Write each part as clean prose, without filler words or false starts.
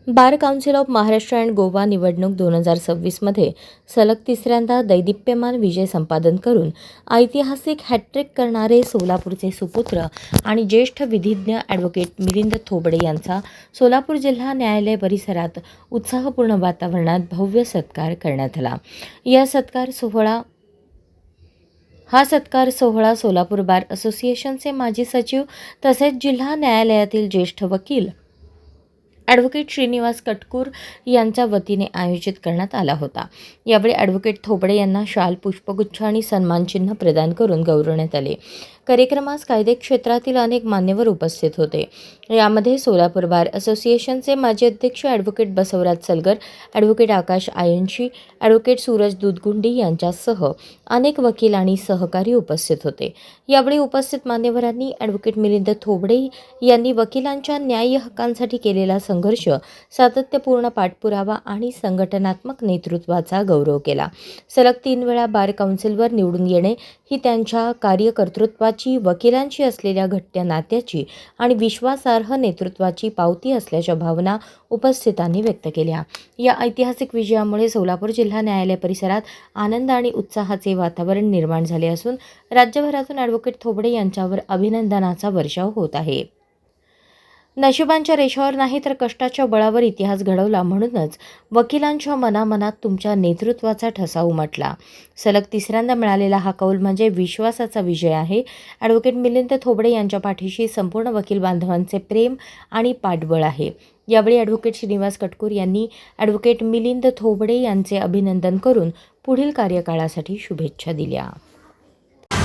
Bar council of Maharashtra and Goa निवडणूक 2026 मध्ये सलग तिसऱ्यांदा दैदिप्यमान विजय संपादन करून ऐतिहासिक हॅट्रिक करणारे सोलापूरचे सुपुत्र आणि ज्येष्ठ विधिज्ञ ॲडव्होकेट मिलिंद थोबडे यांचा सोलापूर जिल्हा न्यायालय परिसरात उत्साहपूर्ण वातावरणात भव्य सत्कार करण्यात आला। हा सत्कार सोहळा सोलापूर बार असोसिएशनचे माजी सचिव तसेच जिल्हा न्यायालयातील ज्येष्ठ वकील ॲडव्होकेट श्रीनिवास कटकूर यांच्या वतीने आयोजित करण्यात आला होता। यावेळी ॲडव्होकेट थोबडे यांना शाल, पुष्पगुच्छ आणि सन्मानचिन्ह प्रदान करून गौरवण्यात आले। कार्यक्रमास कायदे क्षेत्रातील अनेक मान्यवर उपस्थित होते। यामध्ये सोलापूर बार असोसिएशनचे माजी अध्यक्ष ॲडव्होकेट बसवराज सलगर, ॲडव्होकेट आकाश आयनशी, ॲडव्होकेट सूरज दुधगुंडी यांच्यासह अनेक वकील आणि सहकारी उपस्थित होते। यावेळी उपस्थित मान्यवरांनी ॲडव्होकेट मिलिंद थोबडे यांनी वकिलांच्या न्याय्य हक्कांसाठी केलेला संघर्ष, सातत्यपूर्ण पाठपुरावा आणि संघटनात्मक नेतृत्वाचा गौरव केला। सलग 3 वेळा बार काउन्सिलवर निवडून येणे ही त्यांच्या कार्यकर्तृत्वाची, वकिलांशी असलेल्या घट्ट नात्याची आणि विश्वासार्ह नेतृत्वाची पावती असल्याच्या भावना उपस्थितांनी व्यक्त केल्या। या ऐतिहासिक विजयामुळे सोलापूर जिल्हा न्यायालय परिसरात आनंद आणि उत्साहाचे वातावरण निर्माण झाले असून राज्यभरातून ॲडव्होकेट थोबडे यांच्यावर अभिनंदनाचा वर्षाव होत आहे। नशिबांच्या रेषावर नाही तर कष्टाच्या बळावर इतिहास घडवला, म्हणूनच वकिलांच्या मनामनात तुमच्या नेतृत्वाचा ठसा उमटला। सलग तिसऱ्यांदा मिळालेला हा कौल म्हणजे विश्वासाचा विजय आहे। ॲडव्होकेट मिलिंद थोबडे यांच्या पाठीशी संपूर्ण वकील बांधवांचे प्रेम आणि पाठबळ आहे। यावेळी ॲडव्होकेट श्रीनिवास कटकूर यांनी ॲडव्होकेट मिलिंद थोबडे यांचे अभिनंदन करून पुढील कार्यकाळासाठी शुभेच्छा दिल्या।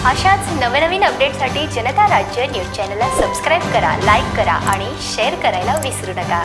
अशाच नवनवीन अपडेटसाठी जनता राज्य न्यूज चॅनलला सबस्क्राईब करा, लाईक करा आणि शेअर करायला विसरू नका।